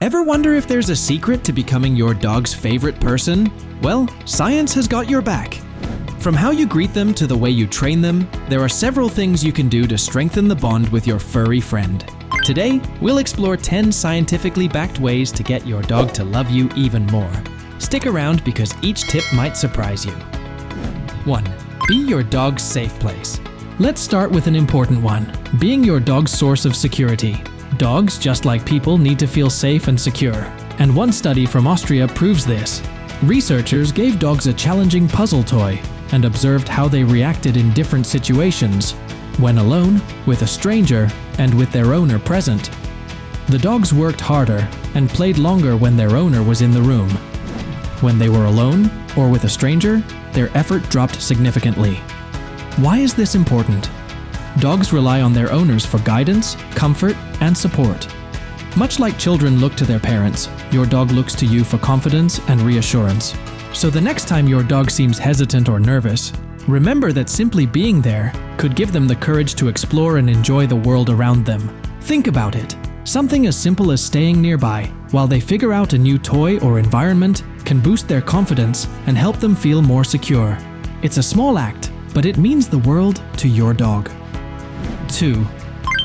Ever wonder if there's a secret to becoming your dog's favorite person? Well, science has got your back. From how you greet them to the way you train them, there are several things you can do to strengthen the bond with your furry friend. Today, we'll explore 10 scientifically backed ways to get your dog to love you even more. Stick around because each tip might surprise you. 1. Be your dog's safe place. Let's start with an important one, being your dog's source of security. Dogs, just like people, need to feel safe and secure. And one study from Austria proves this. Researchers gave dogs a challenging puzzle toy and observed how they reacted in different situations, when alone, with a stranger, and with their owner present. The dogs worked harder and played longer when their owner was in the room. When they were alone or with a stranger, their effort dropped significantly. Why is this important? Dogs rely on their owners for guidance, comfort, and support. Much like children look to their parents, your dog looks to you for confidence and reassurance. So the next time your dog seems hesitant or nervous, remember that simply being there could give them the courage to explore and enjoy the world around them. Think about it. Something as simple as staying nearby while they figure out a new toy or environment can boost their confidence and help them feel more secure. It's a small act, but it means the world to your dog. 2.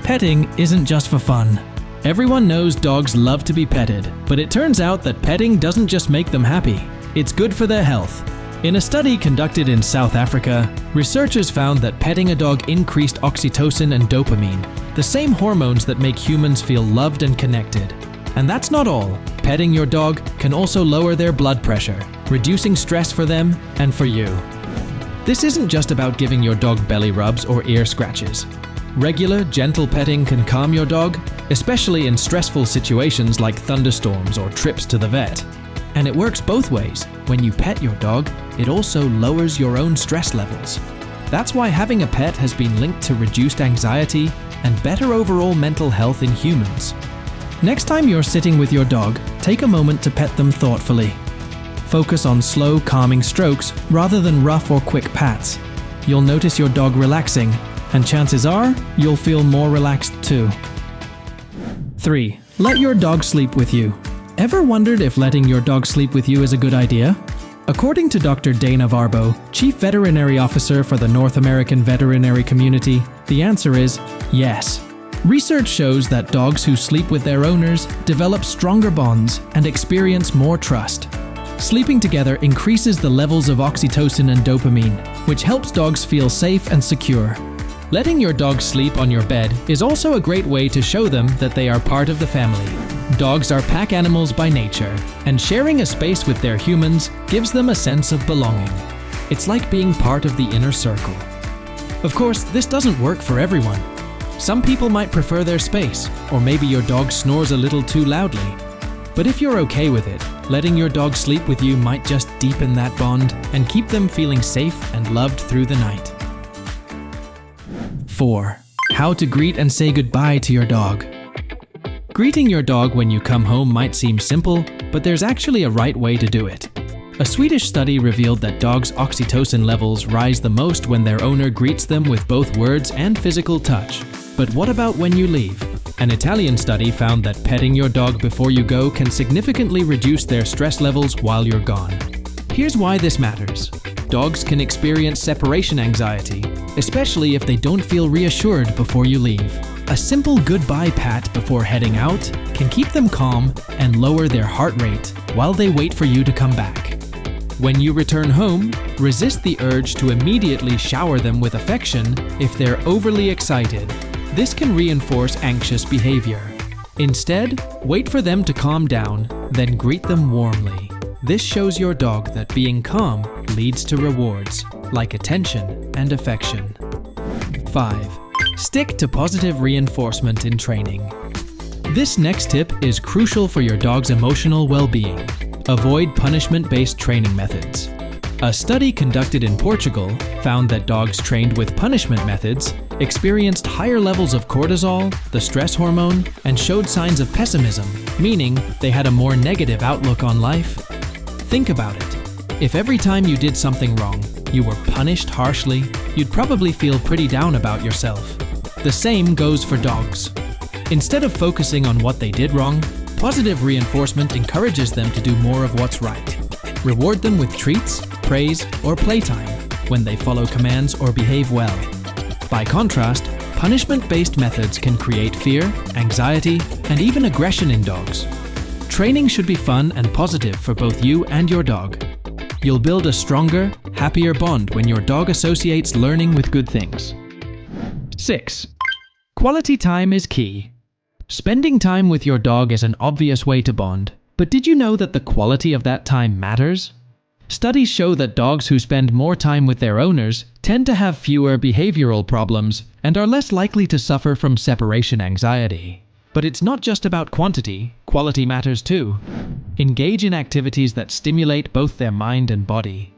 Petting isn't just for fun. Everyone knows dogs love to be petted, but it turns out that petting doesn't just make them happy. It's good for their health. In a study conducted in South Africa, researchers found that petting a dog increased oxytocin and dopamine, the same hormones that make humans feel loved and connected. And that's not all. Petting your dog can also lower their blood pressure, reducing stress for them and for you. This isn't just about giving your dog belly rubs or ear scratches. Regular, gentle petting can calm your dog, especially in stressful situations like thunderstorms or trips to the vet. And it works both ways. When you pet your dog, it also lowers your own stress levels. That's why having a pet has been linked to reduced anxiety and better overall mental health in humans. Next time you're sitting with your dog, take a moment to pet them thoughtfully. Focus on slow, calming strokes rather than rough or quick pats. You'll notice your dog relaxing, and chances are you'll feel more relaxed too. 3. Let your dog sleep with you. Ever wondered if letting your dog sleep with you is a good idea? According to Dr. Dana Varbo, Chief Veterinary Officer for the North American veterinary community, the answer is yes. Research shows that dogs who sleep with their owners develop stronger bonds and experience more trust. Sleeping together increases the levels of oxytocin and dopamine, which helps dogs feel safe and secure. Letting your dog sleep on your bed is also a great way to show them that they are part of the family. Dogs are pack animals by nature, and sharing a space with their humans gives them a sense of belonging. It's like being part of the inner circle. Of course, this doesn't work for everyone. Some people might prefer their space, or maybe your dog snores a little too loudly. But if you're okay with it, letting your dog sleep with you might just deepen that bond and keep them feeling safe and loved through the night. 4. How to greet and say goodbye to your dog. Greeting your dog when you come home might seem simple, but there's actually a right way to do it. A Swedish study revealed that dogs' oxytocin levels rise the most when their owner greets them with both words and physical touch. But what about when you leave? An Italian study found that petting your dog before you go can significantly reduce their stress levels while you're gone. Here's why this matters. Dogs can experience separation anxiety, especially if they don't feel reassured before you leave. A simple goodbye pat before heading out can keep them calm and lower their heart rate while they wait for you to come back. When you return home, resist the urge to immediately shower them with affection if they're overly excited. This can reinforce anxious behavior. Instead, wait for them to calm down, then greet them warmly. This shows your dog that being calm leads to rewards, like attention and affection. 5. Stick to positive reinforcement in training. This next tip is crucial for your dog's emotional well-being. Avoid punishment-based training methods. A study conducted in Portugal found that dogs trained with punishment methods experienced higher levels of cortisol, the stress hormone, and showed signs of pessimism, meaning they had a more negative outlook on life. Think about it. If every time you did something wrong, you were punished harshly, you'd probably feel pretty down about yourself. The same goes for dogs. Instead of focusing on what they did wrong, Positive reinforcement encourages them to do more of what's right. Reward them with treats, praise, or playtime when they follow commands or behave well. By contrast, punishment-based methods can create fear, anxiety, and even aggression in dogs. Training should be fun and positive for both you and your dog. You'll build a stronger, happier bond when your dog associates learning with good things. 6. Quality time is key. Spending time with your dog is an obvious way to bond, but did you know that the quality of that time matters? Studies show that dogs who spend more time with their owners tend to have fewer behavioral problems and are less likely to suffer from separation anxiety. But it's not just about quantity, quality matters too. Engage in activities that stimulate both their mind and body.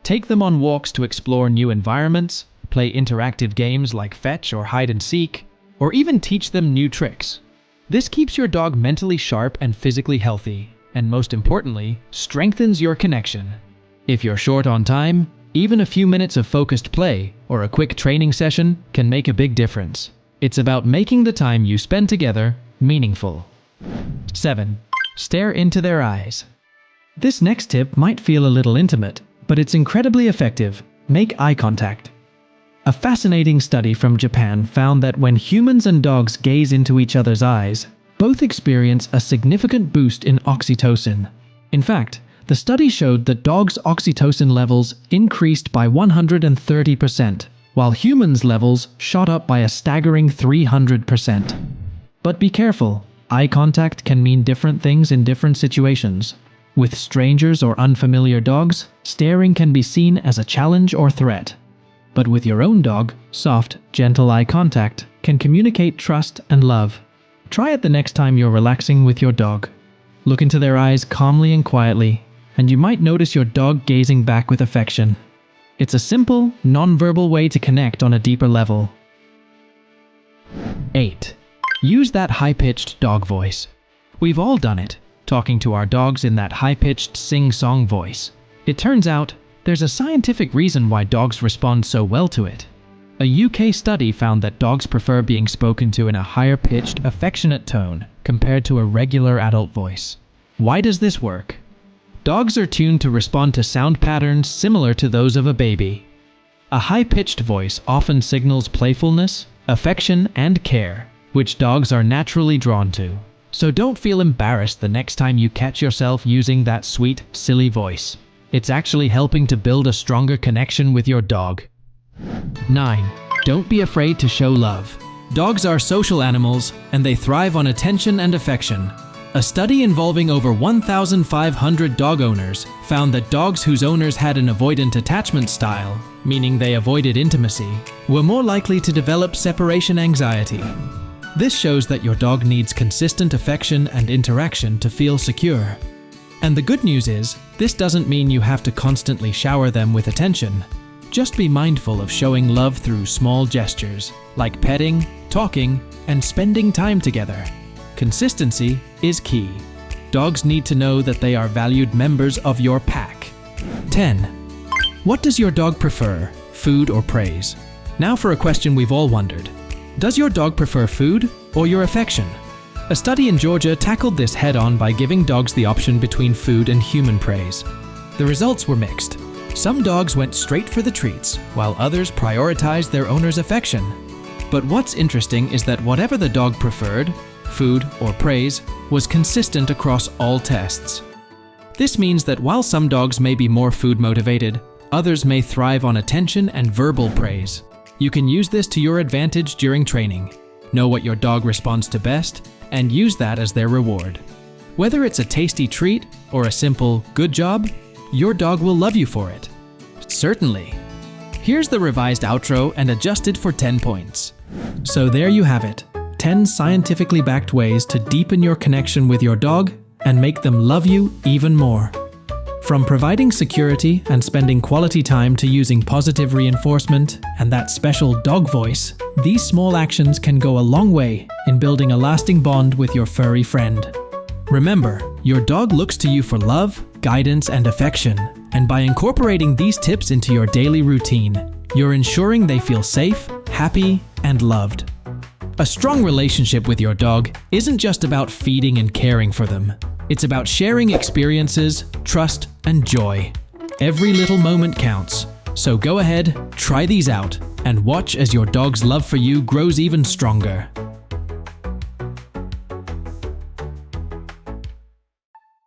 Take them on walks to explore new environments, play interactive games like fetch or hide and seek, or even teach them new tricks. This keeps your dog mentally sharp and physically healthy, and most importantly, strengthens your connection. If you're short on time, even a few minutes of focused play or a quick training session can make a big difference. It's about making the time you spend together meaningful. 7. Stare into their eyes. This next tip might feel a little intimate, but it's incredibly effective. Make eye contact. A fascinating study from Japan found that when humans and dogs gaze into each other's eyes, both experience a significant boost in oxytocin. In fact, the study showed that dogs' oxytocin levels increased by 130%, while humans' levels shot up by a staggering 300%. But be careful, eye contact can mean different things in different situations. With strangers or unfamiliar dogs, staring can be seen as a challenge or threat. But with your own dog, soft, gentle eye contact can communicate trust and love. Try it the next time you're relaxing with your dog. Look into their eyes calmly and quietly, and you might notice your dog gazing back with affection. It's a simple, non-verbal way to connect on a deeper level. 8. Use that high-pitched dog voice. We've all done it, talking to our dogs in that high-pitched sing-song voice. It turns out, there's a scientific reason why dogs respond so well to it. A UK study found that dogs prefer being spoken to in a higher-pitched, affectionate tone compared to a regular adult voice. Why does this work? Dogs are tuned to respond to sound patterns similar to those of a baby. A high-pitched voice often signals playfulness, affection, and care, which dogs are naturally drawn to. So don't feel embarrassed the next time you catch yourself using that sweet, silly voice. It's actually helping to build a stronger connection with your dog. 9. Don't be afraid to show love. Dogs are social animals, and they thrive on attention and affection. A study involving over 1,500 dog owners found that dogs whose owners had an avoidant attachment style, meaning they avoided intimacy, were more likely to develop separation anxiety. This shows that your dog needs consistent affection and interaction to feel secure. And the good news is, this doesn't mean you have to constantly shower them with attention. Just be mindful of showing love through small gestures, like petting, talking, and spending time together. Consistency is key. Dogs need to know that they are valued members of your pack. 10. What does your dog prefer, food or praise? Now for a question we've all wondered. Does your dog prefer food or your affection? A study in Georgia tackled this head-on by giving dogs the option between food and human praise. The results were mixed. Some dogs went straight for the treats, while others prioritized their owner's affection. But what's interesting is that whatever the dog preferred, food or praise, was consistent across all tests. This means that while some dogs may be more food motivated, others may thrive on attention and verbal praise. You can use this to your advantage during training. Know what your dog responds to best, and use that as their reward. Whether it's a tasty treat or a simple "good job," your dog will love you for it. Certainly. Here's the revised outro and adjusted for 10 points. So there you have it, 10 scientifically backed ways to deepen your connection with your dog and make them love you even more. From providing security and spending quality time to using positive reinforcement and that special dog voice, these small actions can go a long way in building a lasting bond with your furry friend. Remember, your dog looks to you for love, guidance, and affection, and by incorporating these tips into your daily routine, you're ensuring they feel safe, happy, and loved. A strong relationship with your dog isn't just about feeding and caring for them. It's about sharing experiences, trust, and joy. Every little moment counts. So go ahead, try these out, and watch as your dog's love for you grows even stronger.